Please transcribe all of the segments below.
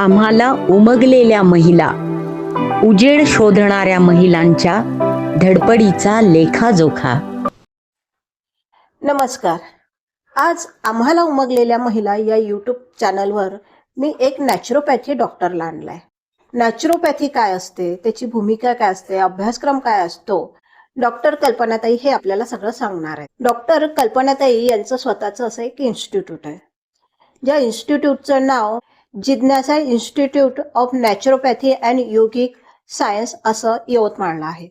आम्हाला उमगलेल्या महिला, उजेड शोधणाऱ्या महिलांच्या धडपडीचा लेखाजोखा. नमस्कार. आज आम्हाला उमगलेल्या महिला या यूट्यूब चॅनलवर मी एक नॅचरोपॅथी डॉक्टरला आणलाय. नॅचरोपॅथी काय असते, त्याची भूमिका काय असते, अभ्यासक्रम काय असतो, डॉक्टर कल्पनाताई हे आपल्याला सगळं सांगणार आहे. डॉक्टर कल्पनाताई यांचं स्वतःचं असं एक इन्स्टिट्यूट आहे, ज्या इन्स्टिट्यूटचं नाव जिज्ञासा institute of naturopathy and yogic science असं यवतमाळला आहे.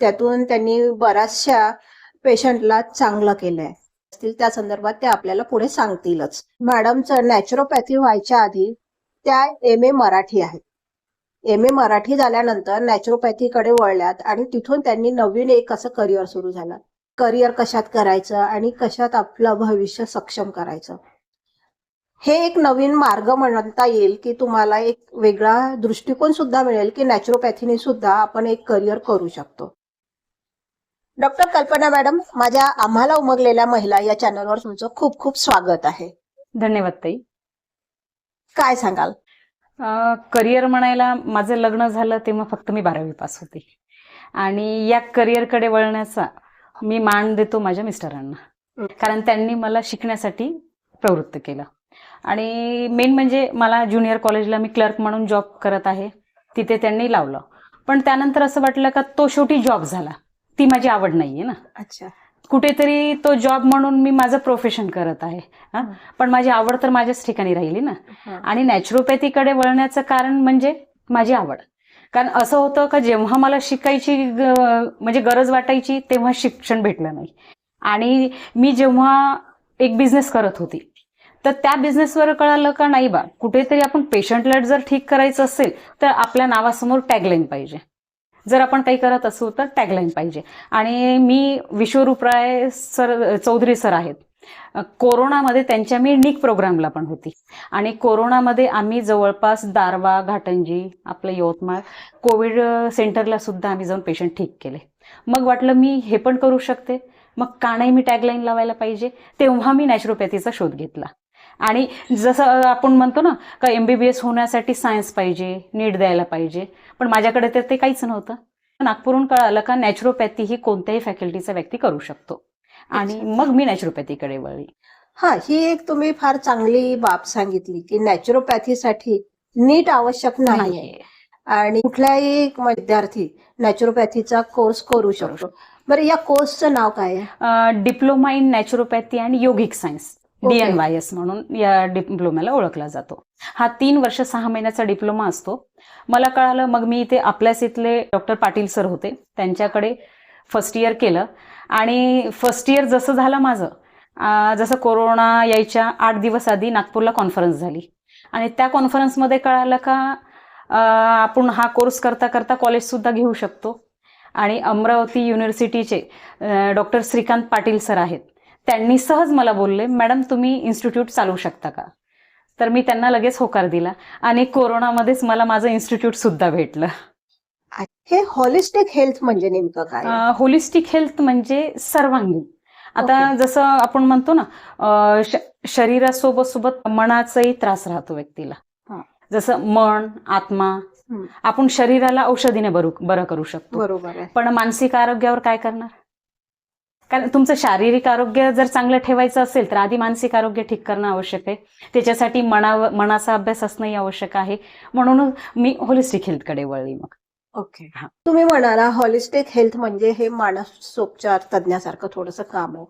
त्यातून त्यांनी बऱ्याचशा पेशंटला चांगलं केलंय. त्या संदर्भात ते आपल्याला पुढे सांगतीलच. मॅडमचं नॅचरोपॅथी व्हायच्या आधी त्या MA मराठी आहेत. MA मराठी झाल्यानंतर नॅचरोपॅथीकडे वळल्यात आणि तिथून त्यांनी नवीन एक असं करिअर सुरू झालं. करिअर कशात करायचं आणि कशात आपलं भविष्य सक्षम करायचं, हे एक नवीन मार्ग म्हणता येईल की तुम्हाला एक वेगळा दृष्टिकोन सुद्धा मिळेल की नॅचरोपॅथीने सुद्धा आपण एक करिअर करू शकतो. डॉक्टर कल्पना मॅडम, माझ्या आम्हाला उमगलेल्या महिला या चॅनलवर तुमचं खूप खूप स्वागत आहे. धन्यवाद ताई. काय सांगाल? करिअर म्हणायला माझं लग्न झालं तेव्हा फक्त मी 12वी पास होते आणि या करिअरकडे वळण्याचा मी मान देतो माझ्या मिस्टरांना, कारण त्यांनी मला शिकण्यासाठी प्रवृत्त केलं. आणि मेन म्हणजे मला ज्युनियर कॉलेजला मी क्लर्क म्हणून जॉब करत आहे, तिथे त्यांनी लावलं. पण त्यानंतर असं वाटलं का तो शेवटी जॉब झाला, ती माझी आवड नाहीये ना. अच्छा. कुठेतरी तो जॉब म्हणून मी माझं प्रोफेशन करत आहे, पण माझी आवड तर माझ्याच ठिकाणी राहिली ना. आणि नॅचरोपॅथीकडे वळण्याचं कारण म्हणजे माझी आवड. कारण असं होतं का जेव्हा मला शिकायची म्हणजे गरज वाटायची तेव्हा शिक्षण भेटलं नाही. आणि मी जेव्हा एक बिझनेस करत होती तर त्या बिझनेसवर कळालं का नाही बा, कुठेतरी आपण पेशंटला जर ठीक करायचं असेल तर आपल्या नावासमोर टॅगलाईन पाहिजे. जर आपण काही करत असू तर टॅगलाईन पाहिजे. आणि मी विश्वरूपराय सर चौधरी सर आहेत, कोरोनामध्ये त्यांच्या मी निक प्रोग्रामला पण होती. आणि कोरोनामध्ये आम्ही जवळपास दारवा, घाटंजी, आपलं यवतमाळ कोविड सेंटरला सुद्धा आम्ही जाऊन पेशंट ठीक केले. मग वाटलं मी हे पण करू शकते, मग का नाही मी टॅगलाईन लावायला पाहिजे. तेव्हा मी नॅचरोपॅथीचा शोध घेतला. आणि जसं आपण म्हणतो ना का MBBS होण्यासाठी सायन्स पाहिजे, नीट द्यायला पाहिजे, पण माझ्याकडे तर ते काहीच नव्हतं. नागपूरहून कळालं का नॅचरोपॅथी ही कोणत्याही फॅकल्टीचा व्यक्ती करू शकतो. आणि मग मी नॅचरोपॅथीकडे वळली. ही एक तुम्ही फार चांगली बाब सांगितली की नॅचरोपॅथीसाठी नीट आवश्यक नाहीये आणि कुठलाही विद्यार्थी नॅचरोपॅथीचा कोर्स करू शकतो. बरं, या कोर्सचं नाव काय आहे? डिप्लोमा इन नॅचरोपॅथी आणि योगिक सायन्स, DNYS म्हणून या डिप्लोम्याला ओळखला जातो. हा 3 वर्ष 6 महिन्याचा डिप्लोमा असतो. मला कळालं, मग मी इथे आपल्याच इथले डॉक्टर पाटील सर होते, त्यांच्याकडे फर्स्ट इयर केलं. आणि फर्स्ट इयर जसं झालं माझं, जसं कोरोना यायच्या 8 दिवस आधी नागपूरला कॉन्फरन्स झाली. आणि त्या कॉन्फरन्समध्ये कळालं का आपण हा कोर्स करता करता कॉलेज सुद्धा घेऊ शकतो. आणि अमरावती युनिव्हर्सिटीचे डॉक्टर श्रीकांत पाटील सर आहेत, त्यांनी सहज मला बोलले, मॅडम तुम्ही इन्स्टिट्यूट चालवू शकता का? तर मी त्यांना लगेच होकार दिला आणि कोरोनामध्येच मला माझं इन्स्टिट्यूट सुद्धा भेटलं. हे होलिस्टिक हेल्थ म्हणजे नेमकं काय? होलिस्टिक हेल्थ म्हणजे सर्वांगीण. आता जसं आपण म्हणतो ना, शरीरासोबत सोबत मनाचाही त्रास राहतो व्यक्तीला. जसं मन, आत्मा, आपण शरीराला औषधीने बरं करू शकतो. बरोबर आहे. पण मानसिक आरोग्यावर काय करणार? कारण तुमचं शारीरिक आरोग्य जर चांगलं ठेवायचं असेल तर आधी मानसिक आरोग्य ठीक करणं आवश्यक आहे. त्याच्यासाठी मनाचा अभ्यास असणंही आवश्यक आहे. म्हणून मी होलिस्टिक हेल्थकडे वळली. मग ओके. तुम्ही म्हणाला हॉलिस्टिक हेल्थ म्हणजे हे मानसोपचार तज्ञासारखं थोडंसं काम आहे.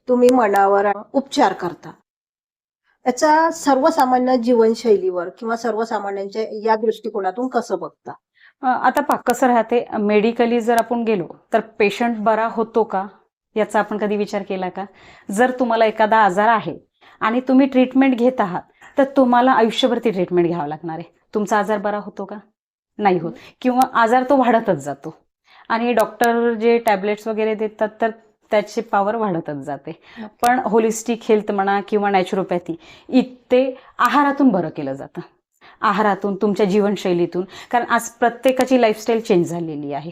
तुम्ही मनावर उपचार करता. याचा सर्वसामान्य जीवनशैलीवर किंवा सर्वसामान्यांच्या या दृष्टिकोनातून कसं बघता? आता कसं राहते, मेडिकली जर आपण गेलो तर पेशंट बरा होतो का याचा आपण कधी विचार केला का? जर तुम्हाला एखादा आजार आहे आणि तुम्ही ट्रीटमेंट घेत आहात तर तुम्हाला आयुष्यभर ती ट्रीटमेंट घ्यावं लागणार आहे. तुमचा आजार बरा होतो का? नाही होत, किंवा आजार तो वाढतच जातो. आणि डॉक्टर जे टॅबलेट्स वगैरे देतात तर त्याची पॉवर वाढतच जाते. पण होलिस्टिक हेल्थ म्हणा किंवा नॅचरोपॅथी, इथे आहारातून बरं केलं जातं. आहारातून, तुमच्या जीवनशैलीतून. कारण आज प्रत्येकाची लाईफस्टाईल चेंज झालेली आहे.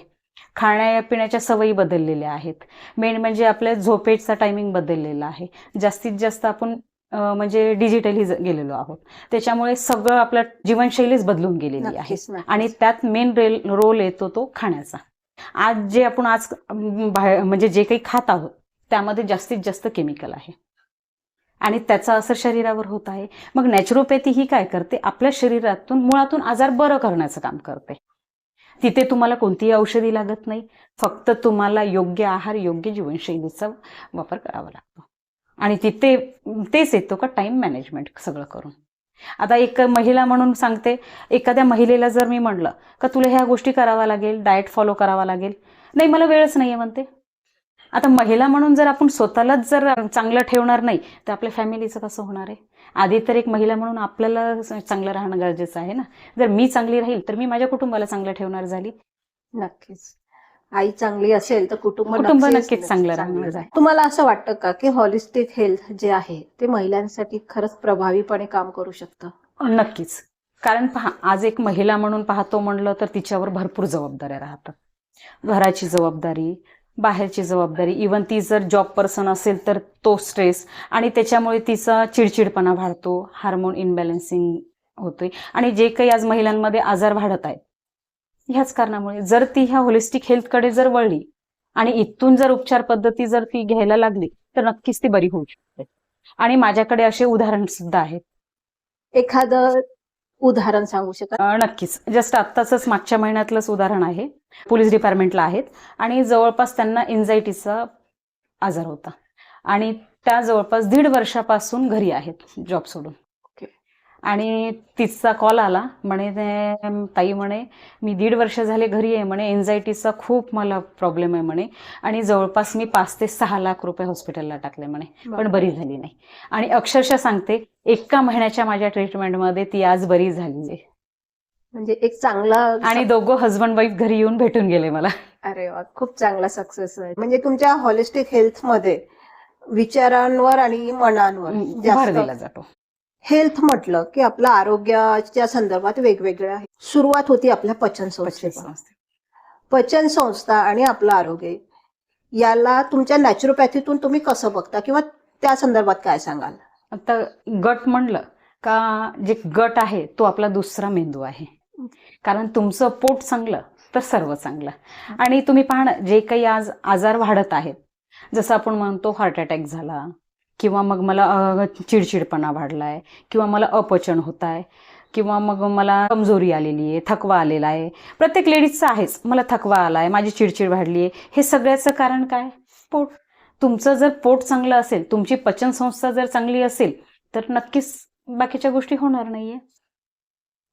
खाण्यापिण्याच्या सवयी बदललेल्या आहेत. मेन म्हणजे आपल्या झोपेचा टायमिंग बदललेला आहे. जास्तीत जास्त आपण म्हणजे डिजिटली गेलेलो आहोत. त्याच्यामुळे सगळं आपलं जीवनशैलीच बदलून गेलेली आहे. नक्कीच, नक्कीच. आणि त्यात मेन रोल येतो तो खाण्याचा. आज जे आपण म्हणजे जे काही खात आहोत त्यामध्ये जास्तीत जास्त केमिकल आहे आणि त्याचा असर शरीरावर होत आहे. मग नॅचरोपॅथी ही काय करते, आपल्या शरीरातून मुळातून आजार बरं करण्याचं काम करते. तिथे तुम्हाला कोणतीही औषधी लागत नाही, फक्त तुम्हाला योग्य आहार, योग्य जीवनशैलीचा वापर करावा लागतो. आणि तिथे तेच येतो का टाइम मॅनेजमेंट सगळं करून. आता एक महिला म्हणून सांगते, एखाद्या महिलेला जर मी म्हणलं का तुला ह्या गोष्टी करावा लागेल, डाएट फॉलो करावा लागेल, नाही मला वेळच नाहीये म्हणते. आता महिला म्हणून जर आपण स्वतःलाच जर चांगलं ठेवणार नाही तर आपल्या फॅमिलीचं कसं होणार आहे. आधी तर एक महिला म्हणून आपल्याला चांगलं राहणं गरजेचं आहे ना. जर मी चांगली राहील तर मी माझ्या कुटुंबाला चांगलं ठेवणार झाली. नक्कीच. आई चांगली असेल तर कुटुंब नक्कीच चांगलं राहणार आहे. तुम्हाला असं वाटतं का की हॉलिस्टिक हेल्थ जे आहे ते महिलांसाठी खरंच प्रभावीपणे काम करू शकतं? नक्कीच. कारण पहा, आज एक महिला म्हणून पाहतो म्हणलं तर तिच्यावर भरपूर जबाबदाऱ्या राहतात. घराची जबाबदारी, बाहेरची जबाबदारी, इव्हन ती जर जॉब पर्सन असेल तर तो स्ट्रेस, आणि त्याच्यामुळे तिचा चिडचिडपणा वाढतो, हार्मोन इनबॅलन्सिंग होतोय. आणि जे काही आज महिलांमध्ये आजार वाढत आहेत ह्याच कारणामुळे. जर ती ह्या होलिस्टिक हेल्थकडे जर वळली आणि इथून जर उपचार पद्धती जर ती घ्यायला लागली तर नक्कीच ती बरी होऊ शकते. आणि माझ्याकडे असे उदाहरण सुद्धा आहेत. एखादं उदाहरण सांगू शकाल? नक्कीच. जस्ट आत्ताच मागच्या महिन्यातलंच उदाहरण आहे. पोलीस डिपार्टमेंटला आहेत आणि जवळपास त्यांना एन्झायटीचा आजार होता आणि त्या जवळपास 1.5 वर्षापासून घरी आहेत जॉब सोडून. आणि तिचा कॉल आला, म्हणे ताई म्हणे मी 1.5 वर्ष झाले घरी आहे म्हणे, एन्झायटीचा खूप मला प्रॉब्लेम आहे म्हणे आणि जवळपास मी 5 ते 6 लाख रुपये हॉस्पिटलला टाकले म्हणे, पण बरी झाली नाही. आणि अक्षरशः सांगते, 1 महिन्याच्या माझ्या ट्रीटमेंटमध्ये ती आज बरी झाली आहे. म्हणजे एक चांगला. आणि दोघं हजबंड वाईफ घरी येऊन भेटून गेले मला. अरे वा, खूप चांगला सक्सेस आहे. म्हणजे तुमच्या हॉलिस्टिक हेल्थ मध्ये विचारांवर आणि मनांवर भर दिला जातो. हेल्थ म्हटलं की आपलं आरोग्याच्या संदर्भात वेगवेगळ्या आहे. सुरुवात होती आपल्या पचन संस्थेपासून. पचन संस्था आणि आपलं आरोग्य याला तुमच्या नॅचरोपॅथीतून तुम्ही कसं बघता किंवा त्या संदर्भात काय सांगाल? आता गट म्हणलं का, जे गट आहे तो आपला दुसरा मेंदू आहे. कारण तुमचं पोट चांगलं तर सर्व चांगलं. आणि तुम्ही पहा ना, जे काही आज आजार वाढत आहेत, जसं आपण म्हणतो हार्ट अटॅक झाला, किंवा मग मला चिडचिडपणा वाढलाय, किंवा मला अपचन होत आहे, किंवा मग मला कमजोरी आलेली आहे, थकवा आलेला आहे. प्रत्येक लेडीजचं आहेच, मला थकवा आलाय, माझी चिडचिड वाढली आहे. हे सगळ्याचं कारण काय? पोट. तुमचं जर पोट चांगलं असेल, तुमची पचन संस्था जर चांगली असेल तर नक्कीच बाकीच्या गोष्टी होणार नाहीये.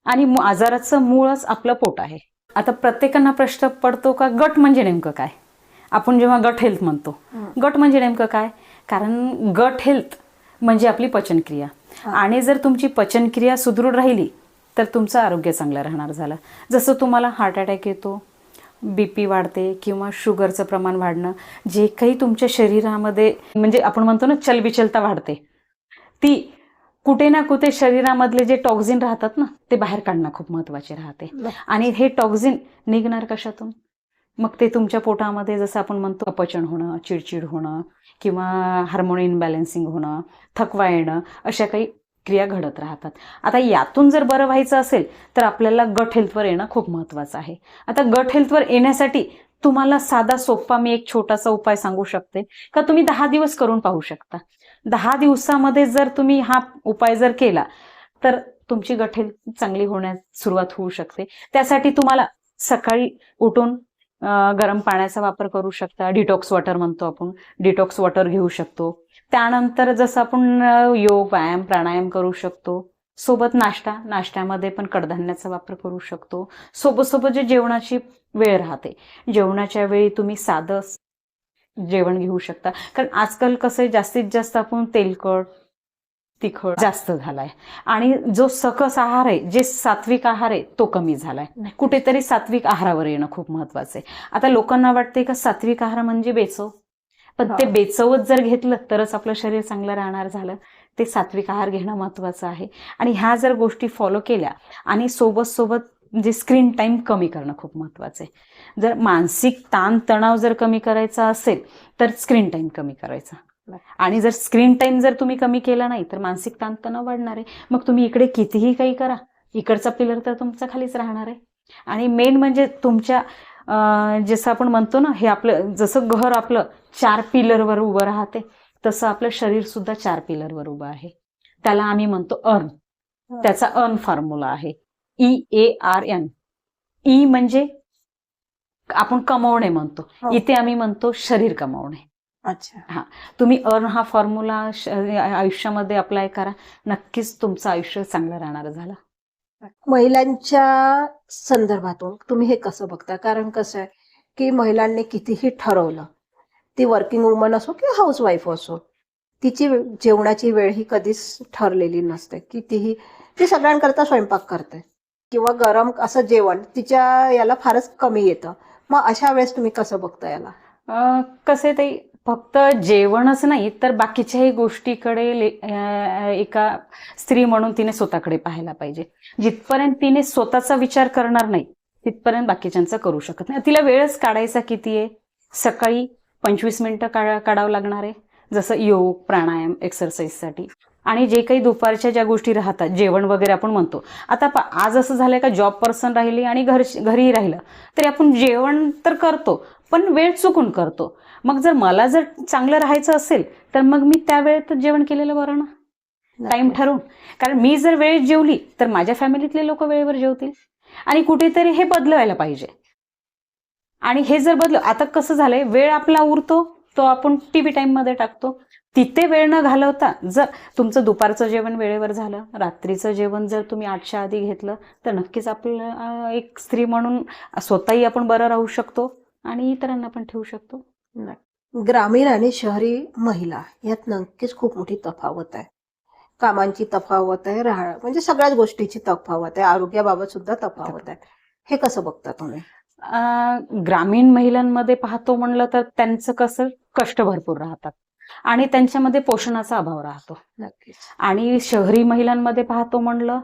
आणि आजाराचं मूळच आपलं पोट आहे. आता प्रत्येकांना प्रश्न पडतो का गट म्हणजे नेमकं काय? आपण जेव्हा गट हेल्थ म्हणतो, गट म्हणजे नेमकं काय? कारण गट हेल्थ म्हणजे आपली पचनक्रिया. आणि जर तुमची पचनक्रिया सुदृढ राहिली तर तुमचं आरोग्य चांगलं राहणार झालं. जसं तुम्हाला हार्ट अटॅक येतो, BP वाढते, किंवा शुगरचं प्रमाण वाढणं, जे काही तुमच्या शरीरामध्ये म्हणजे आपण म्हणतो ना चलबिचलता वाढते, ती कुठे ना कुठे शरीरामधले जे टॉक्झिन राहतात ना ते बाहेर काढणं खूप महत्वाचे राहते. आणि हे टॉक्झिन निघणार कशातून? मग ते तुमच्या पोटामध्ये जसं आपण म्हणतो अपचन होणं, चिडचिड होणं, किंवा हार्मोन इनबॅलन्सिंग होणं, थकवा येणं, अशा काही क्रिया घडत राहतात. आता यातून जर बरं व्हायचं असेल तर आपल्याला गट हेल्थवर येणं खूप महत्वाचं आहे. आता गट हेल्थवर येण्यासाठी तुम्हाला साधा सोपा मी एक छोटासा उपाय सांगू शकते का, तुम्ही 10 दिवस करून पाहू शकता. 10 दिवसामध्ये जर तुम्ही हा उपाय जर केला तर तुमची गट हेल्थ चांगली होण्यास सुरुवात होऊ शकते. त्यासाठी तुम्हाला सकाळी उठून गरम पाण्याचा वापर करू शकता. डिटॉक्स वॉटर म्हणतो आपण, डिटॉक्स वॉटर घेऊ शकतो. त्यानंतर जसं आपण योग, व्यायाम, प्राणायाम करू शकतो. सोबत नाश्त्यामध्ये पण कडधान्याचा वापर करू शकतो. सोबत जे जेवणाची वेळ राहते, जेवणाच्या वेळी तुम्ही साधं जेवण घेऊ शकता. कारण आजकाल कसं आहे, जास्तीत जास्त आपण तेलकट, तिखट जास्त झालाय आणि जो सकस आहार आहे, जे सात्विक आहार आहे तो कमी झालाय. कुठेतरी सात्विक आहारावर येणं खूप महत्वाचं आहे. आता लोकांना वाटते का सात्विक आहार म्हणजे बेचव, पण ते बेचवच जर घेतलं तरच आपलं शरीर चांगलं राहणार झालं. ते सात्विक आहार घेणं महत्वाचं आहे. आणि ह्या जर गोष्टी फॉलो केल्या आणि सोबत जे स्क्रीन टाइम कमी करणं खूप महत्वाचं आहे. जर मानसिक ताण तणाव जर कमी करायचा असेल तर स्क्रीन टाइम कमी करायचा. आणि जर स्क्रीन टाइम जर तुम्ही कमी केला नाही तर मानसिक ताणतणाव वाढणार आहे. मग तुम्ही इकडे कितीही काही करा, इकडचा पिलर तर तुमचा खालीच राहणार आहे. आणि मेन म्हणजे तुमच्या जसं आपण म्हणतो ना, हे आपलं जसं घर आपलं 4 पिलरवर उभं राहते, तसं आपलं शरीर सुद्धा 4 पिलरवर उभं आहे. त्याला आम्ही म्हणतो अर्न. त्याचा अर्न फॉर्म्युला आहे EARN. ई म्हणजे आपण कमवणे म्हणतो, इथे आम्ही म्हणतो शरीर कमवणे. अच्छा. तुम्ही अर्न हा फॉर्म्युला आयुष्यामध्ये अप्लाय करा, नक्कीच तुमचं आयुष्य चांगलं राहणार झालं. महिलांच्या संदर्भातून तुम्ही हे कसं बघता? कारण कसं आहे की महिलांनी कितीही ठरवलं, ती वर्किंग वुमन असो किंवा हाऊसवाईफ असो, तिची जेवणाची वेळ ही कधीच ठरलेली नसते. कितीही ती सगळ्यांकरता स्वयंपाक करते किंवा गरम असं जेवण तिच्या याला फारच कमी येतं. मग अशा वेळेस तुम्ही कसं बघता याला? कसे ते फक्त जेवणच नाही तर बाकीच्याही गोष्टीकडे एका स्त्री म्हणून तिने स्वतःकडे पाहायला पाहिजे. जिथपर्यंत तिने स्वतःचा विचार करणार नाही तिथपर्यंत बाकीच्यांचा करू शकत नाही. तिला वेळच काढायचा किती आहे? सकाळी 25 मिनिटं काढावं लागणार आहे, जसं योग, प्राणायाम, एक्सरसाइजसाठी. आणि जे काही दुपारच्या ज्या गोष्टी राहतात, जेवण वगैरे आपण म्हणतो. आता आज असं झालंय का जॉब पर्सन राहिली आणि घरीही राहिलं तरी आपण जेवण तर करतो, पण वेळ चुकून करतो. मग जर मला जर चांगलं राहायचं असेल तर मग मी त्या वेळेत जेवण केलेलं बरं ना, टाइम ठरवून. कारण मी जर वेळेत जेवली तर माझ्या फॅमिलीतले लोक वेळेवर जेवतील. आणि कुठेतरी हे बदलवायला पाहिजे. आणि हे जर आता कसं झालंय, वेळ आपला उरतो तो आपण टीव्ही टाइम मध्ये टाकतो. तिथे वेळ न घालवता जर तुमचं दुपारचं जेवण वेळेवर झालं, रात्रीचं जेवण जर तुम्ही 8च्या आधी घेतलं तर नक्कीच आपलं एक स्त्री म्हणून स्वतःही आपण बरं राहू शकतो आणि इतरांना पण ठेवू शकतो. ग्रामीण आणि शहरी महिला यात नक्कीच खूप मोठी तफावत आहे. कामांची तफावत आहे, म्हणजे सगळ्याच गोष्टीची तफावत आहे, आरोग्याबाबत सुद्धा तफावत आहे. हे कसं बघता तुम्ही? ग्रामीण महिलांमध्ये पाहतो म्हणलं तर त्यांचं कसं कष्ट भरपूर राहतात आणि त्यांच्यामध्ये पोषणाचा अभाव राहतो. नक्कीच. आणि शहरी महिलांमध्ये पाहतो म्हणलं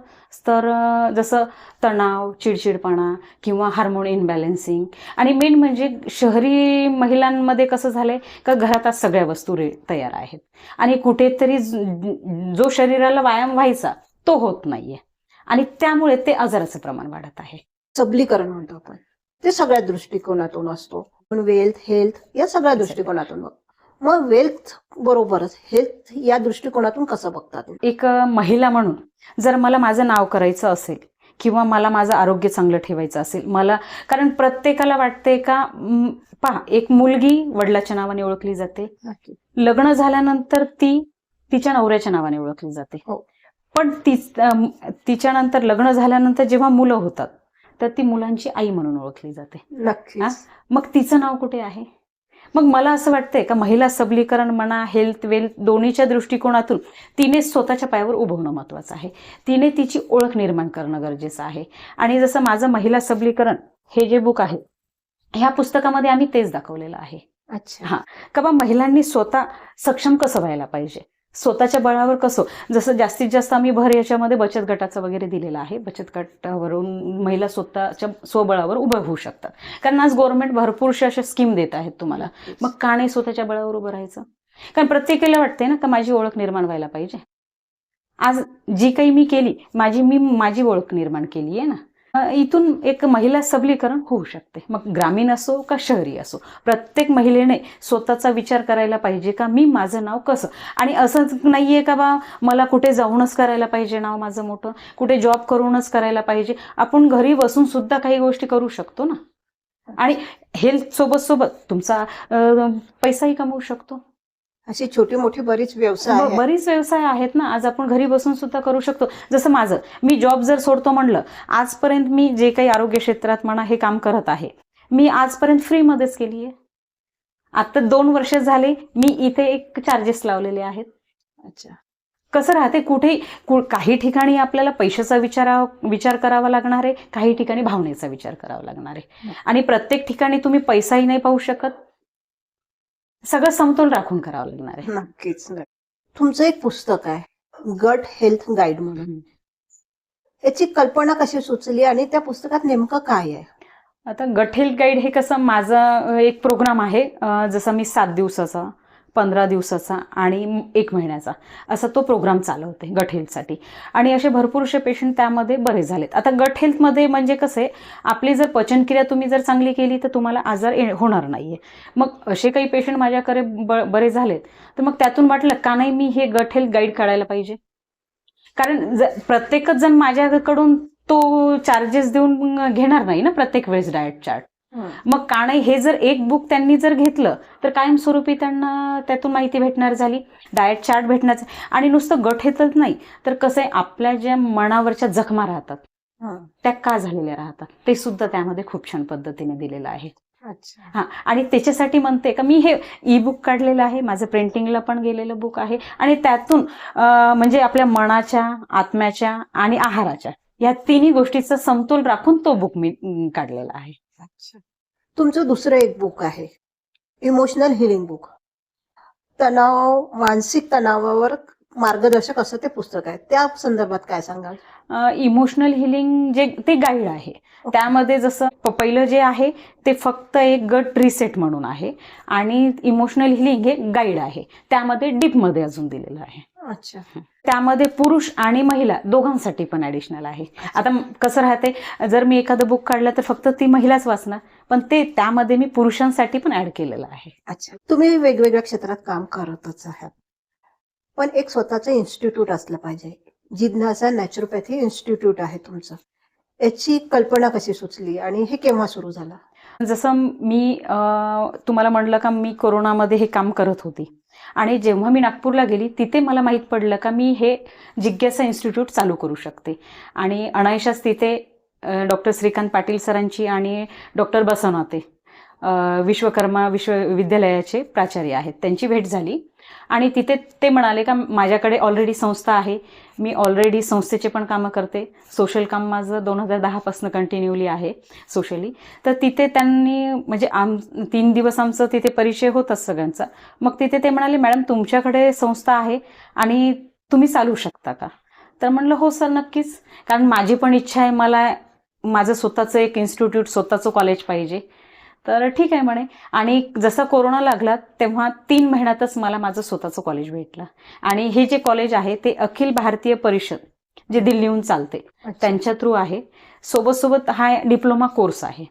तर जसं तणाव, चिडचिडपणा किंवा हार्मोन इनबॅलेन्सिंग. आणि मेन म्हणजे शहरी महिलांमध्ये कसं झालंय का घरात आज सगळ्या वस्तू तयार आहेत आणि कुठेतरी जो शरीराला व्यायाम व्हायचा तो होत नाहीये आणि त्यामुळे ते आजाराचं प्रमाण वाढत आहे. सबलीकरण म्हणतो आपण, ते सगळ्या दृष्टिकोनातून असतो. पण वेल्थ, हेल्थ या सगळ्या दृष्टिकोनातून. मग वेल्थ बरोबरच हेल्थ या दृष्टिकोनातून कसं बघतात? एक महिला म्हणून जर मला माझं नाव करायचं असेल किंवा मला माझं आरोग्य चांगलं ठेवायचं असेल, मला कारण प्रत्येकाला वाटते का पहा, एक मुलगी वडिलाच्या नावाने ओळखली जाते, लग्न झाल्यानंतर ती तिच्या नवऱ्याच्या नावाने ओळखली जाते. पण तिच्यानंतर लग्न झाल्यानंतर जेव्हा मुलं होतात तर ती मुलांची आई म्हणून ओळखली जाते. नक्कीच. मग तिचं नाव कुठे आहे? मग मला असं वाटतंय का महिला सबलीकरण म्हणा, हेल्थ वेल्थ दोन्हीच्या दृष्टिकोनातून तिने स्वतःच्या पायावर उभं होणं महत्वाचं आहे. तिने तिची ओळख निर्माण करणं गरजेचं आहे. आणि जसं माझं महिला सबलीकरण हे जे बुक आहे, ह्या पुस्तकामध्ये आम्ही तेच दाखवलेलं आहे. अच्छा. का बा महिलांनी स्वतः सक्षम कसं व्हायला पाहिजे, स्वतःच्या बळावर कसं. जसं जास्तीत जास्त आम्ही भर याच्यामध्ये बचत गटाचं वगैरे दिलेलं आहे. बचत गटावरून महिला स्वतःच्या स्वबळावर उभं होऊ शकतात. कारण आज गव्हर्नमेंट भरपूरशा अशा स्कीम देत आहेत तुम्हाला. मग का नाही स्वतःच्या बळावर उभं राहायचं? कारण प्रत्येकाला वाटते ना का माझी ओळख निर्माण व्हायला पाहिजे. आज जी काही मी केली माझी ओळख निर्माण केली आहे ना, इथून एक महिला सबलीकरण होऊ शकते. मग ग्रामीण असो का शहरी असो, प्रत्येक महिलेने स्वतःचा विचार करायला पाहिजे का मी माझं नाव कसं. आणि असं नाहीये का बा मला कुठे जाऊनच करायला पाहिजे नाव माझं मोठं, कुठे जॉब करूनच करायला पाहिजे. आपण घरी बसून सुद्धा काही गोष्टी करू शकतो ना. आणि हेल्थ सोबत तुमचा पैसाही कमवू शकतो. अशी छोटी मोठी बरीच व्यवसाय आहेत ना. आज आपण घरी बसून सुद्धा करू शकतो. जसं मी जॉब जर सोडतो म्हणलं, आजपर्यंत मी जे काही आरोग्य क्षेत्रात म्हणा हे काम करत आहे, मी आजपर्यंत फ्रीमध्येच केली आहे. आता 2 वर्ष झाले मी इथे एक चार्जेस लावलेले आहेत. अच्छा. कसं राहते, काही ठिकाणी आपल्याला पैशाचा विचार करावा लागणार आहे, काही ठिकाणी भावनेचा विचार करावा लागणार आहे. आणि प्रत्येक ठिकाणी तुम्ही पैसाही नाही पाहू शकत. सगळं समतोल राखून करावं लागणार आहे. नक्कीच. तुमचं एक पुस्तक आहे गट हेल्थ गाईड म्हणून, याची कल्पना कशी सुचली आणि त्या पुस्तकात नेमकं काय आहे? आता गट हेल्थ गाईड हे कसं माझा एक प्रोग्राम आहे. जसं मी 7 दिवसाचा 15 दिवसाचा आणि 1 महिन्याचा असा तो प्रोग्राम चालवते गट हेल्थसाठी. आणि असे भरपूरसे पेशंट त्यामध्ये बरे झालेत. आता गट हेल्थमध्ये म्हणजे कसं आहे, आपली जर पचनक्रिया तुम्ही जर चांगली केली तर तुम्हाला आजार होणार नाहीये. मग असे काही पेशंट माझ्याकडे बरे झालेत, तर मग त्यातून वाटलं का नाही मी हे गट हेल्थ गाईड काढायला पाहिजे. कारण प्रत्येकच जण माझ्याकडून तो चार्जेस देऊन घेणार नाही ना प्रत्येक वेळेस डाएट चार्ट. मग का नाही हे जर एक बुक त्यांनी जर घेतलं तर कायमस्वरूपी त्यांना त्यातून माहिती भेटणार झाली, डाएट चार्ट भेटणार. आणि नुसतं गट हेल्थच नाही तर कसं आहे, आपल्या ज्या मनावरच्या जखमा राहतात त्या का झालेल्या राहतात ते सुद्धा त्यामध्ये खूप छान पद्धतीने दिलेलं आहे. अच्छा. आणि त्याच्यासाठी म्हणते का मी हे ई बुक काढलेलं आहे, माझं प्रिंटिंगला पण गेलेलं बुक आहे. आणि त्यातून म्हणजे आपल्या मनाच्या, आत्म्याच्या आणि आहाराच्या या तिन्ही गोष्टीचा समतोल राखून तो बुक मी काढलेला आहे. अच्छा. तुमचं दुसरं एक बुक आहे, इमोशनल हिलिंग बुक. मानसिक तणावावर मार्गदर्शक असं ते पुस्तक आहे. त्या संदर्भात काय सांगाल? इमोशनल हिलिंग जे ते गाईड आहे. त्यामध्ये जसं पहिलं जे आहे ते फक्त एक गट रिसेट म्हणून आहे आणि इमोशनल हिलिंग हे गाईड आहे. त्यामध्ये डीपमध्ये अजून दिलेलं आहे. अच्छा. त्यामध्ये पुरुष आणि महिला दोघांसाठी पण ऍडिशनल आहे. आता कसं राहते, जर मी एखादं बुक काढलं तर फक्त ती महिलाच वाचणार, पण ते त्यामध्ये मी पुरुषांसाठी पण ऍड केलेलं आहे. अच्छा. तुम्ही वेगवेगळ्या क्षेत्रात काम करतच आहात, पण एक स्वतःचं इन्स्टिट्यूट असलं पाहिजे. जिज्ञासा नॅचरोपॅथी इन्स्टिट्यूट आहे तुमचं. याची कल्पना कशी सुचली आणि हे केव्हा सुरू झालं? जसं मी तुम्हाला म्हणलं का मी कोरोनामध्ये हे काम करत होती आणि जेव्हा मी नागपूरला गेली तिथे मला माहीत पडलं का मी हे जिज्ञासा इन्स्टिट्यूट चालू करू शकते. आणि अनायशाच तिथे डॉक्टर श्रीकांत पाटील सरांची आणि डॉक्टर बसवनाते विश्वकर्मा विश्वविद्यालयाचे प्राचार्य आहेत त्यांची भेट झाली. आणि तिथे ते म्हणाले का माझ्याकडे ऑलरेडी संस्था आहे, मी ऑलरेडी संस्थेचे पण कामं करते, सोशल काम माझं 2010 पासून कंटिन्यूली आहे सोशली. तर तिथे त्यांनी म्हणजे 3 दिवस आमचं तिथे परिचय होताच सगळ्यांचा. मग तिथे ते म्हणाले मॅडम तुमच्याकडे संस्था आहे आणि तुम्ही चालू शकता का? तर म्हणलं हो सर नक्कीच, कारण माझी पण इच्छा आहे, मला माझं स्वतःचं एक इन्स्टिट्यूट स्वतःचं कॉलेज पाहिजे. तर ठीक आहे म्हणे. आणि जसं कोरोना लागला तेव्हा 3 महिन्यातच मला माझं स्वतःचं कॉलेज भेटलं. आणि हे जे कॉलेज आहे ते अखिल भारतीय परिषद जे दिल्लीहून चालते त्यांच्या थ्रू आहे. सोबत हा डिप्लोमा कोर्स आहे.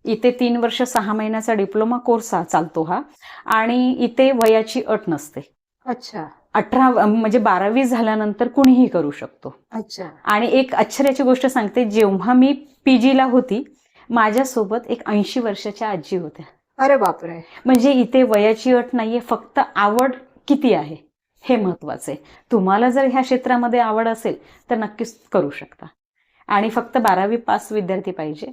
इथे 3 वर्ष 6 महिन्याचा डिप्लोमा कोर्स चालतो हा. आणि इथे वयाची अट नसते. अच्छा. 18 म्हणजे 12वी झाल्यानंतर कुणीही करू शकतो. अच्छा. आणि एक आश्चर्याची गोष्ट सांगते, जेव्हा मी पीजीला होती माझ्यासोबत एक 80 वर्षाच्या आजी होत्या. अरे बापरे. म्हणजे इथे वयाची अट नाहीये, फक्त आवड किती आहे हे महत्वाचं आहे. तुम्हाला जर ह्या क्षेत्रामध्ये आवड असेल तर नक्कीच करू शकता. आणि फक्त 12वी पास विद्यार्थी पाहिजे.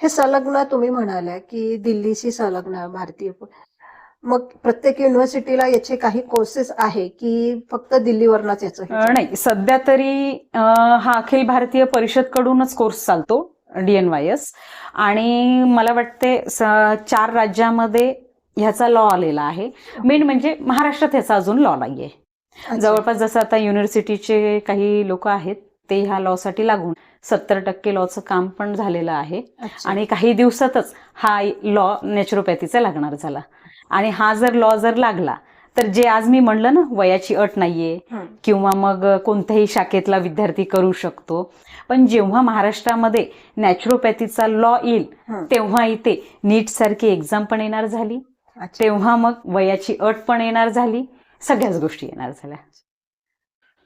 हे संलग्न तुम्ही म्हणाल्या की दिल्लीशी संलग्न भारतीय, मग प्रत्येक युनिव्हर्सिटीला याचे काही कोर्सेस आहे की फक्त दिल्लीवरनच याचं? नाही, सध्या तरी हा अखिल भारतीय परिषद कडूनच कोर्स चालतो DNYS. आणि मला वाटते 4 राज्यामध्ये ह्याचा लॉ आलेला आहे. मेन म्हणजे महाराष्ट्रात ह्याचा अजून लॉ नाहीये. जवळपास जसं आता युनिव्हर्सिटीचे काही लोक आहेत ते ह्या लॉसाठी लागून 70% लॉचं काम पण झालेलं आहे. आणि काही दिवसातच हा लॉ नॅचरोपॅथीचा लागणार झाला. आणि हा जर लॉ जर लागला तर जे आज मी म्हणलं ना वयाची अट नाहीये किंवा मग कोणत्याही शाखेतला विद्यार्थी करू शकतो, पण जेव्हा महाराष्ट्रामध्ये नॅचरोपॅथीचा लॉ येईल तेव्हा इथे नीट सारखी एक्झाम पण येणार झाली, तेव्हा मग वयाची अट पण येणार झाली, सगळ्याच गोष्टी येणार झाल्या.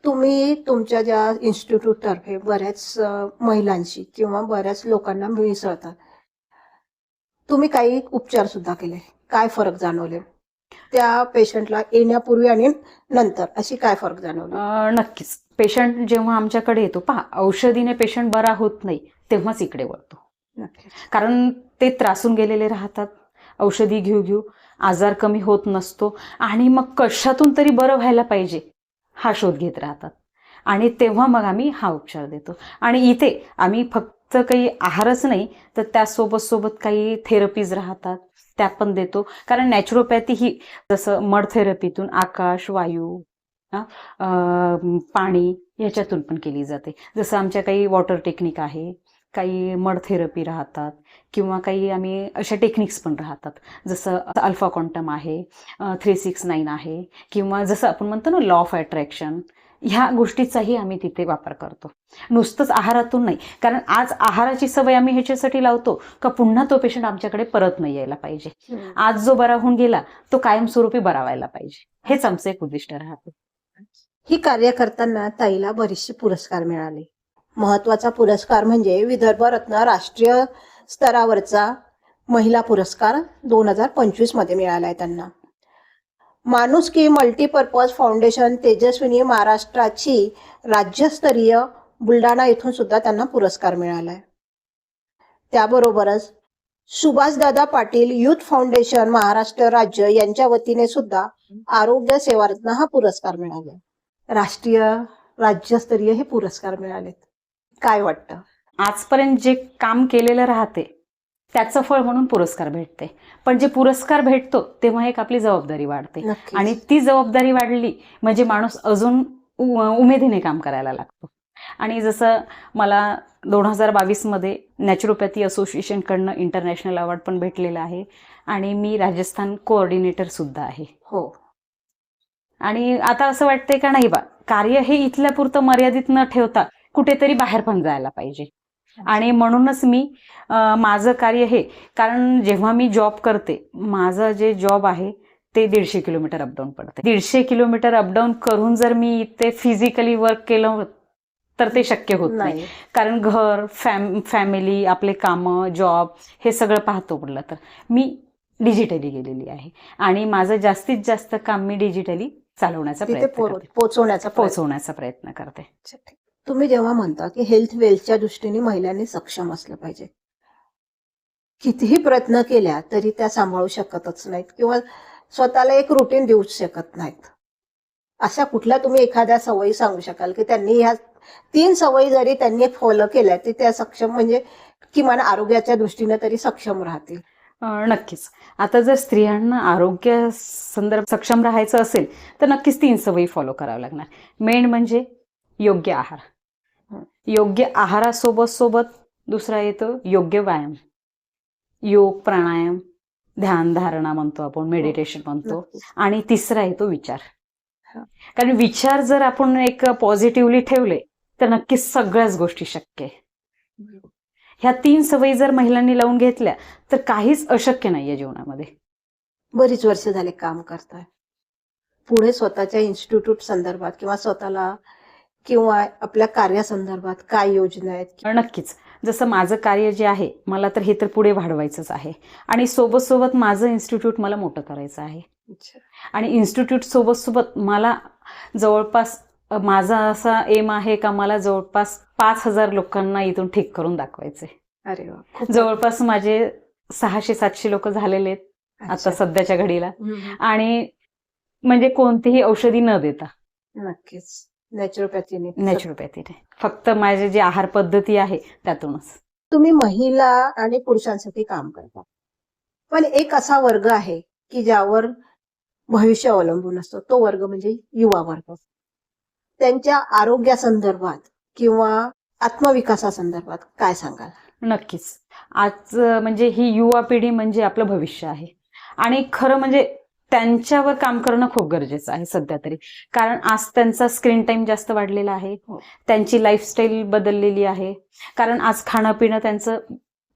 तुम्ही तुमच्या ज्या इन्स्टिट्यूट तर्फे बऱ्याच महिलांशी किंवा बऱ्याच लोकांना मिसळतात, तुम्ही काही उपचार सुद्धा केले, काय फरक जाणवले त्या पेशंटला येण्यापूर्वी आणि नंतर, अशी काय फरक जाणवले? नक्कीच. पेशंट जेव्हा आमच्याकडे येतो, पहा औषधीने पेशंट बरा होत नाही तेव्हाच इकडे वळतो. कारण ते त्रासून गेलेले राहतात, औषधी घेऊ आजार कमी होत नसतो आणि मग कशातून तरी बरं व्हायला पाहिजे हा शोध घेत राहतात. आणि तेव्हा मग आम्ही हा उपचार देतो. आणि इथे आम्ही फक्त काही आहारच नाही तर त्यासोबत काही थेरपीज राहतात त्या पण देतो. कारण नॅचरोपॅथी ही जसं मड थेरपीतून आकाश, वायू, पाणी याच्यातून पण केली जाते. जसं आमच्या काही वॉटर टेक्निक आहे, काही मड थेरपी राहतात किंवा काही आम्ही अशा टेक्निक्स पण राहतात, जसं अल्फा क्वांटम आहे, 369 आहे, किंवा जसं आपण म्हणतो ना लॉ ऑफ अट्रॅक्शन, ह्या गोष्टीचाही आम्ही तिथे वापर करतो. नुसतंच आहारातून नाही, कारण आज आहाराची सवय आम्ही ह्याच्यासाठी लावतो का पुन्हा तो पेशंट आमच्याकडे परत नाही यायला पाहिजे. आज जो बरा होऊन गेला तो कायमस्वरूपी बरा व्हायला पाहिजे, हेच आमचं एक उद्दिष्ट राहतं. ही कार्य करताना ताईला बरेचसे पुरस्कार मिळाले. महत्वाचा पुरस्कार म्हणजे विदर्भ रत्न राष्ट्रीय स्तरावरचा महिला पुरस्कार 2025 मध्ये मिळालाय त्यांना. माणुसकी मल्टीपर्पज फाउंडेशन तेजस्विनी महाराष्ट्राची राज्यस्तरीय बुलढाणा येथून सुद्धा त्यांना पुरस्कार मिळालाय. त्याबरोबरच सुभाषदादा पाटील युथ फाउंडेशन महाराष्ट्र राज्य यांच्या वतीने सुद्धा आरोग्य सेवारत्न हा पुरस्कार मिळाला. राष्ट्रीय राज्यस्तरीय हे पुरस्कार मिळालेत. काय वाटतं? आजपर्यंत जे काम केलेलं राहते त्याचं फळ म्हणून पुरस्कार भेटते, पण जे पुरस्कार भेटतो तेव्हा एक आपली जबाबदारी वाढते, नक्कीच. आणि ती जबाबदारी वाढली म्हणजे माणूस अजून उमेदीने काम करायला लागतो. आणि जसं मला 2022 मध्ये नॅचरोपॅथी असोसिएशनकडनं इंटरनॅशनल अवॉर्ड पण भेटलेला आहे, आणि मी राजस्थान कोऑर्डिनेटर सुद्धा आहे. हो. आणि आता असं वाटतंय का नाही बा, कार्य हे इथल्या पुरतं मर्यादित न ठेवता कुठेतरी बाहेर पण जायला पाहिजे. आणि म्हणूनच मी माझं कार्य हे, कारण जेव्हा मी जॉब करते, माझं जे जॉब आहे ते 150 किलोमीटर अपडाऊन पडते. 150 किलोमीटर अपडाऊन करून जर मी इथे फिजिकली वर्क केलं तर ते शक्य होत नाही, कारण घर, फॅमिली, आपले कामं, जॉब हे सगळं पाहतो पडलं तर. मी डिजिटली गेलेली आहे आणि माझं जास्तीत जास्त काम मी डिजिटली चालवण्याचा पोहोचवण्याचा प्रयत्न करते. तुम्ही जेव्हा म्हणता की हेल्थ वेल्थच्या दृष्टीने महिलांनी सक्षम असलं पाहिजे, कितीही प्रयत्न केल्या तरी त्या सांभाळू शकतच नाहीत किंवा स्वतःला एक रुटीन देऊच शकत नाहीत. अशा कुठल्या तुम्ही एखाद्या सवयी सांगू शकाल की त्यांनी ह्या 3 सवयी जरी त्यांनी फॉलो केल्या तर त्या सक्षम, म्हणजे किमान आरोग्याच्या दृष्टीने तरी सक्षम राहतील? नक्कीच. आता जर स्त्रियांना आरोग्य संदर्भ सक्षम राहायचं असेल तर नक्कीच 3 सवयी फॉलो कराव्या लागणार. मेन म्हणजे योग्य आहार. योग्य आहारासोबत सोबत दुसरा येतो योग्य व्यायाम, योग, प्राणायाम, ध्यान धारणा म्हणतो आपण, मेडिटेशन म्हणतो, आणि तिसरा येतो विचार. कारण विचार जर आपण एक पॉझिटिव्हली ठेवले तर नक्कीच सगळ्याच गोष्टी शक्य आहे. ह्या 3 सवयी जर महिलांनी लावून घेतल्या तर काहीच अशक्य नाहीये जीवनामध्ये. बरीच वर्ष झाले काम करताय, पुढे स्वतःच्या इन्स्टिट्यूट संदर्भात किंवा स्वतःला किंवा आपल्या कार्यासंदर्भात काय योजना आहेत? नक्कीच. जसं माझं कार्य जे आहे मला तर हे तर पुढे वाढवायचंच आहे, आणि सोबत सोबत माझं इन्स्टिट्यूट मला मोठं करायचं आहे. आणि इन्स्टिट्यूट सोबत सोबत मला जवळपास माझा असा एम आहे का मला जवळपास 5,000 लोकांना इथून ठीक करून दाखवायचे. अरे वा. जवळपास माझे 600-700 लोक झालेले आहेत आता सध्याच्या घडीला, आणि म्हणजे कोणतीही औषधी न देता. नक्कीच नॅचरोपॅथीने फक्त माझे जे आहार पद्धती आहे त्यातूनच. तुम्ही महिला आणि पुरुषांसाठी काम करता, पण एक असा वर्ग आहे की ज्यावर भविष्य अवलंबून असतो, तो वर्ग म्हणजे युवा वर्ग. त्यांच्या आरोग्यासंदर्भात किंवा आत्मविकासासंदर्भात काय सांगाल? नक्कीच. आज म्हणजे ही युवा पिढी म्हणजे आपलं भविष्य आहे, आणि खरं म्हणजे त्यांच्यावर काम करणं खूप गरजेचं आहे सध्या तरी. कारण आज त्यांचा स्क्रीन टाइम जास्त वाढलेला आहे, त्यांची लाईफस्टाईल बदललेली आहे, कारण आज खाणं पिणं त्यांचं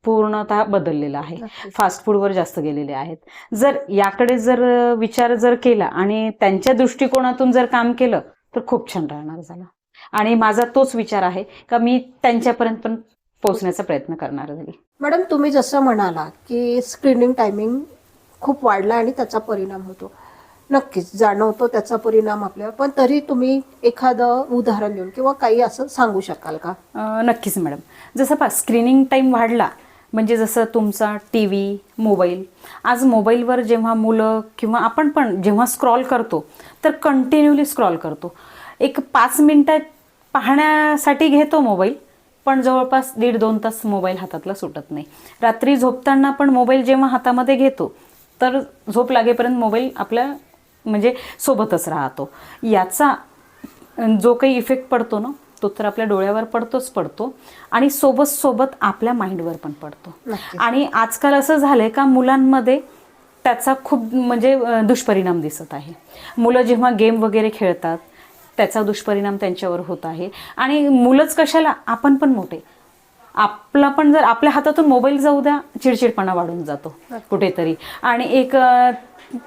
पूर्णतः बदललेलं आहे, फास्ट फूडवर जास्त गेलेले आहेत. जर याकडे जर विचार जर केला आणि त्यांच्या दृष्टिकोनातून जर काम केलं तर खूप छान राहणार झालं. आणि माझा तोच विचार आहे का मी त्यांच्यापर्यंत पण पोहोचण्याचा प्रयत्न करणार झाली. मॅडम, तुम्ही जसं म्हणाला की स्क्रीनिंग टायमिंग खूप वाढला आणि त्याचा परिणाम होतो, नक्कीच जाणवतो त्याचा परिणाम आपल्यावर, पण तरी तुम्ही एखादं उदाहरण देऊन किंवा काही असं सांगू शकाल का? नक्कीच मॅडम. जसं स्क्रीनिंग टाइम वाढला म्हणजे जसं तुमचा TV, मोबाईल. आज मोबाईलवर जेव्हा मुलं किंवा आपण पण जेव्हा स्क्रॉल करतो तर कंटिन्युअली स्क्रॉल करतो. एक 5 मिनिटं पाहण्यासाठी घेतो मोबाईल, पण जवळपास 1.5-2 तास मोबाईल हातातला सुटत नाही. रात्री झोपताना पण मोबाईल जेव्हा हातामध्ये घेतो तर झोप लागेपर्यंत मोबाईल आपल्या म्हणजे सोबतच राहतो. याचा जो काही इफेक्ट पडतो ना तो तर आपल्या डोळ्यावर पडतो आणि सोबत सोबत आपल्या माइंडवर पण पडतो. नक्कीच. आणि आजकाल असं झालंय का मुलांमध्ये त्याचा खूप म्हणजे दुष्परिणाम दिसत आहे. मुलं जेव्हा गेम वगैरे खेळतात त्याचा दुष्परिणाम त्यांच्यावर होत आहे. आणि मुलंच कशाला, आपण पण मोठे, आपला पण जर आपल्या हातातून मोबाईल जाऊ द्या, चिडचिडपणा वाढून जातो कुठेतरी. आणि एक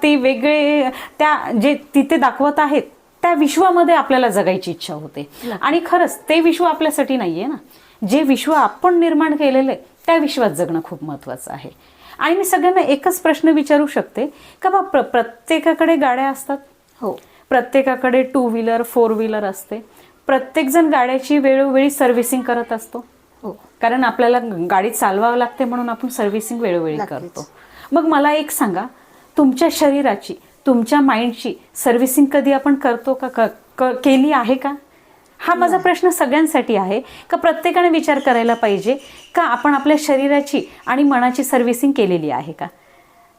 ते वेगळे त्या जे तिथे दाखवत आहेत त्या विश्वामध्ये आपल्याला जगायची इच्छा होते. आणि खरंच ते विश्व आपल्यासाठी नाहीये ना. जे विश्व आपण निर्माण केलेलं आहे त्या विश्वात जगणं खूप महत्वाचं आहे. आणि मी सगळ्यांना एकच प्रश्न विचारू शकते का बा प्रत्येकाकडे गाड्या असतात, हो, प्रत्येकाकडे 2 व्हीलर 4 व्हीलर असते, प्रत्येकजण गाड्याची वेळोवेळी सर्व्हिसिंग करत असतो. हो, कारण आपल्याला गाडी चालवावं लागते म्हणून आपण सर्व्हिसिंग वेळोवेळी नक्कीच. करतो. मग मला एक सांगा, तुमच्या शरीराची, तुमच्या माइंडची सर्व्हिसिंग कधी आपण करतो का? केली आहे का? हा माझा प्रश्न सगळ्यांसाठी आहे का प्रत्येकाने विचार करायला पाहिजे का आपण आपल्या शरीराची आणि मनाची सर्व्हिसिंग केलेली आहे का?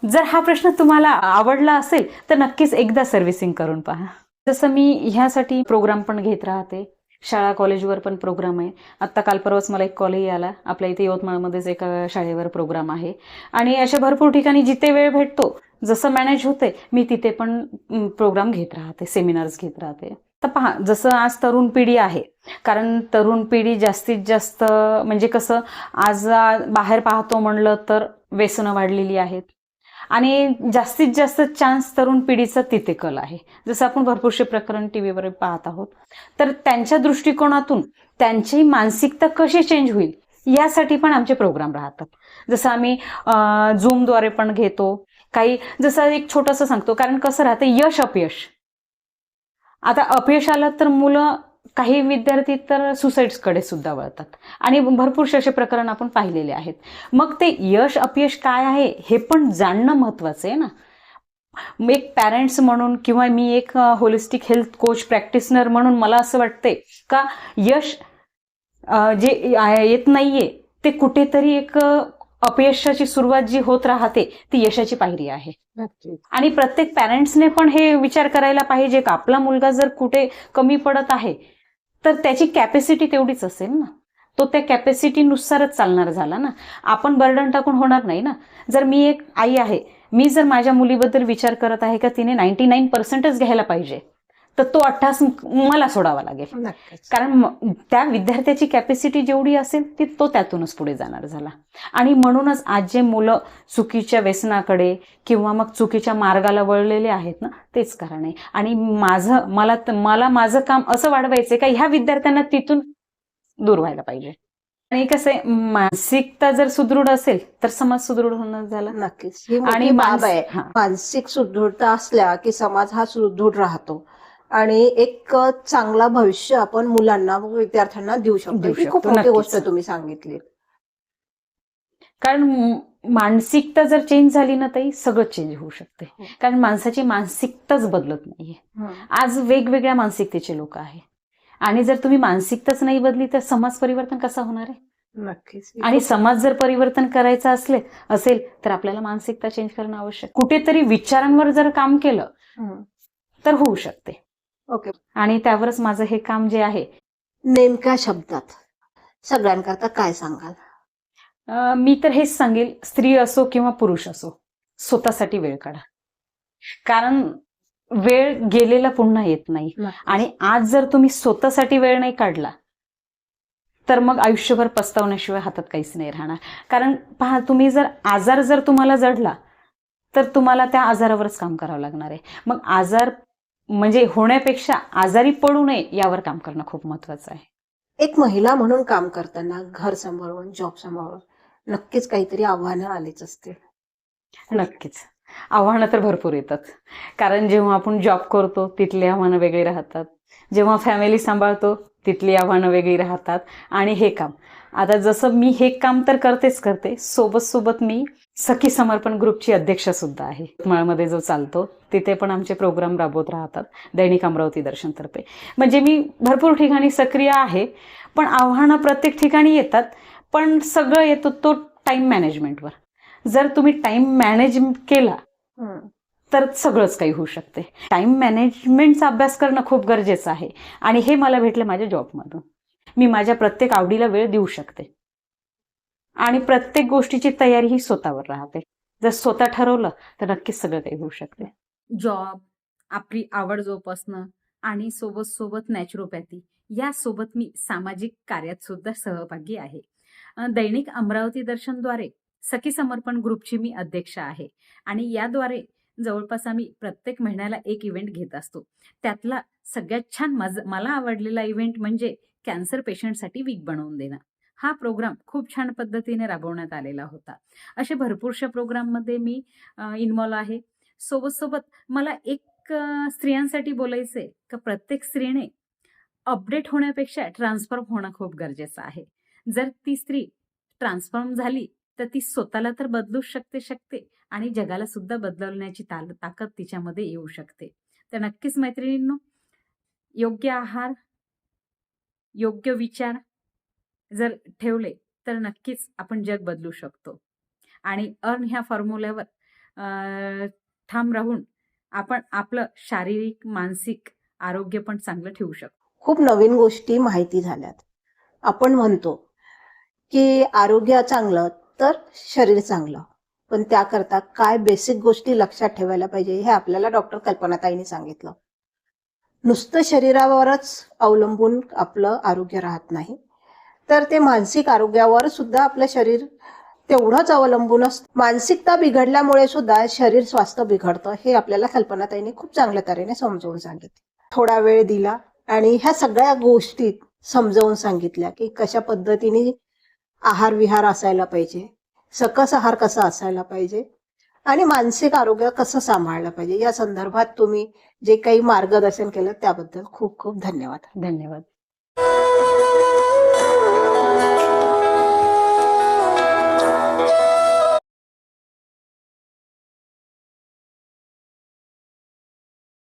जर हा प्रश्न तुम्हाला आवडला असेल तर नक्कीच एकदा सर्व्हिसिंग करून पहा. जसं मी ह्यासाठी प्रोग्राम पण घेत राहते, शाळा कॉलेजवर पण प्रोग्राम आहे. आत्ता काल परवाच मला एक कॉलही आला, आपल्या इथे यवतमाळमध्येच एका शाळेवर प्रोग्राम आहे. आणि अशा भरपूर ठिकाणी जिथे वेळ भेटतो, जसं मॅनेज होते, मी तिथे पण प्रोग्राम घेत राहते, सेमिनार्स घेत राहते. तर पहा, जसं आज तरुण पिढी आहे, कारण तरुण पिढी जास्तीत जास्त म्हणजे कसं आज बाहेर पाहतो म्हणलं तर व्यसनं वाढलेली आहेत. आणि जास्तीत जास्त चान्स तरुण पिढीचा तिथे कल आहे. जसं आपण भरपूरसे प्रकरण टीव्हीवर पाहत आहोत. तर त्यांच्या दृष्टिकोनातून त्यांची मानसिकता कशी चेंज होईल यासाठी पण आमचे प्रोग्राम राहतात. जसं आम्ही झूमद्वारे पण घेतो. काही जसं एक छोटंसं सांगतो, कारण कसं राहतं, यश अपयश. आता अपयश आलं तर मुलं, काही विद्यार्थी तर सुसाईड्सकडे सुद्धा वळतात आणि भरपूरसे असे प्रकरण आपण पाहिलेले आहेत. मग ते यश अपयश काय आहे हे पण जाणणं महत्वाचं आहे ना. एक पॅरेंट्स म्हणून किंवा मी एक होलिस्टिक हेल्थ कोच प्रॅक्टिशनर म्हणून मला असं वाटतंय का यश जे येत नाहीये ते कुठेतरी एक अपयशाची सुरुवात जी होत राहते ती यशाची पायरी आहे. नक्कीच. आणि प्रत्येक पॅरेंट्सने पण हे विचार करायला पाहिजे का आपला मुलगा जर कुठे कमी पडत आहे तर त्याची कॅपॅसिटी तेवढीच असेल ना, तो त्या कॅपॅसिटीनुसारच चालणार झाला ना. आपण बर्डन टाकून होणार नाही ना. जर मी एक आई आहे, मी जर माझ्या मुलीबद्दल विचार करत आहे का तिने 99% घ्यायला पाहिजे, तर तो 88 मला सोडावा लागेल. नक्कीच. कारण त्या विद्यार्थ्याची कॅपॅसिटी जेवढी असेल ती तो त्यातूनच पुढे जाणार झाला. आणि म्हणूनच आज जे मुलं चुकीच्या व्यसनाकडे किंवा मग चुकीच्या मार्गाला वळलेले आहेत ना, तेच कारण आहे. आणि मला माझं काम असं वाढवायचंय का ह्या विद्यार्थ्यांना तिथून दूर व्हायला पाहिजे. आणि कसं आहे, मानसिकता जर सुदृढ असेल तर समाज सुदृढ होणं झालं. नक्कीच. ही आणि मोठी बाब आहे. हा. मानसिक सुदृढता असल्या की समाज हा सुदृढ राहतो आणि एक चांगला भविष्य आपण मुलांना, विद्यार्थ्यांना देऊ शकतो. ही खूप मोठी नक्कीच. गोष्ट तुम्ही सांगितली. कारण मानसिकता जर चेंज झाली ना ताई, सगळं चेंज होऊ शकते. कारण माणसाची मानसिकताच बदलत नाहीये. आज वेगवेगळ्या मानसिकतेचे लोक आहे आणि जर तुम्ही मानसिकताच नाही बदली तर समाज परिवर्तन कसं होणार आहे? नक्कीच. आणि समाज जर परिवर्तन करायचं असेल तर आपल्याला मानसिकता चेंज करणं आवश्यक. कुठेतरी विचारांवर जर काम केलं तर होऊ शकते. ओके. आणि त्यावरच माझं हे काम जे आहे. नेमक्या शब्दात सगळ्यांकरता काय सांगाल? मी तर हेच सांगेल, स्त्री असो किंवा पुरुष असो, स्वतःसाठी वेळ काढा. कारण वेळ गेलेला पुन्हा येत नाही. आणि आज जर तुम्ही स्वतःसाठी वेळ नाही काढला तर मग आयुष्यभर पस्तावण्याशिवाय हातात काहीच नाही राहणार. कारण पहा, तुम्ही जर आजार जर तुम्हाला जडला तर तुम्हाला त्या आजारावरच काम करावं लागणार आहे. मग आजार म्हणजे होण्यापेक्षा आजारी पडू नये यावर काम करणं खूप महत्वाचं आहे. एक महिला म्हणून काम करताना घर सांभाळून, जॉब सांभाळून नक्कीच काहीतरी आव्हानं आलीच असतील. नक्कीच आव्हानं तर भरपूर येतात. कारण जेव्हा आपण जॉब करतो तिथली आव्हानं वेगळी राहतात, जेव्हा फॅमिली सांभाळतो तिथली आव्हानं वेगळी राहतात. आणि हे काम, आता जसं मी हे काम तर करते, सोबत मी सखी समर्पण ग्रुपची अध्यक्ष सुद्धा आहे. यवतमाळमध्ये जो चालतो तिथे पण आमचे प्रोग्राम राबवत राहतात, दैनिक अमरावती दर्शनतर्फे. म्हणजे मी भरपूर ठिकाणी सक्रिय आहे. पण आव्हानं प्रत्येक ठिकाणी येतात, पण सगळं येतो तो टाइम मॅनेजमेंटवर. जर तुम्ही टाइम मॅनेज केला तर सगळंच काही होऊ शकते. टाइम मॅनेजमेंटचा अभ्यास करणं खूप गरजेचं आहे आणि हे मला भेटलं माझ्या जॉबमधून. मी माझ्या प्रत्येक आवडीला वेळ देऊ शकते आणि प्रत्येक गोष्टीची तयारी ही स्वतःवर राहते. जर स्वतः ठरवलं तर नक्कीच सगळं काही होऊ शकते. जॉब, आपली आवड जोपासणं आणि सोबत नॅचरोपॅथी यासोबत मी सामाजिक कार्यात सुद्धा सहभागी आहे. दैनिक अमरावती दर्शनद्वारे सखी समर्पण ग्रुपची मी अध्यक्ष आहे आणि याद्वारे जवळपास आम्ही प्रत्येक महिन्याला एक इव्हेंट घेत असतो. त्यातला सगळ्यात छान मला आवडलेला इव्हेंट म्हणजे कॅन्सर पेशंटसाठी वीक बनवून देणं. हा प्रोग्राम खूप छान पद्धतीने राबवण्यात आलेला होता. असे भरपूरशा प्रोग्राममध्ये मी इन्व्हॉल्व आहे. सोबत मला एक स्त्रियांसाठी बोलायचंय का प्रत्येक स्त्रीने अपडेट होण्यापेक्षा ट्रान्सफॉर्म होणं खूप गरजेचं आहे. जर ती स्त्री ट्रान्सफॉर्म झाली तर ती स्वतःला तर बदलू शकते आणि जगाला सुद्धा बदलवण्याची ताकद तिच्यामध्ये येऊ शकते. तर नक्कीच मैत्रिणींनो, योग्य आहार, योग्य विचार जर ठेवले तर नक्कीच आपण जग बदलू शकतो आणि अर्न ह्या फॉर्म्युल्यावर ठाम राहून आपण आपलं शारीरिक मानसिक आरोग्य पण चांगलं ठेवू शकतो. खूप नवीन गोष्टी माहिती झाल्यात. आपण म्हणतो की आरोग्य चांगलं तर शरीर चांगलं, पण त्याकरता काय बेसिक गोष्टी लक्षात ठेवायला पाहिजे हे आपल्याला डॉक्टर कल्पनाताईंनी सांगितलं. नुसतं शरीरावरच अवलंबून आपलं आरोग्य राहत नाही, तर ते मानसिक आरोग्यावर सुद्धा आपलं शरीर तेवढंच अवलंबून असतं. मानसिकता बिघडल्यामुळे सुद्धा शरीर स्वास्थ्य बिघडतं हे आपल्याला कल्पनाताईंनी खूप चांगल्या तऱ्हेने समजावून सांगितलं. थोडा वेळ दिला आणि ह्या सगळ्या गोष्टी समजावून सांगितल्या की कशा पद्धतीने आहार विहार असायला पाहिजे, सकस आहार कसा असायला पाहिजे आणि मानसिक आरोग्य कसं सांभाळलं पाहिजे, या संदर्भात तुम्ही जे काही मार्गदर्शन केलं त्याबद्दल खूप खूप धन्यवाद. धन्यवाद.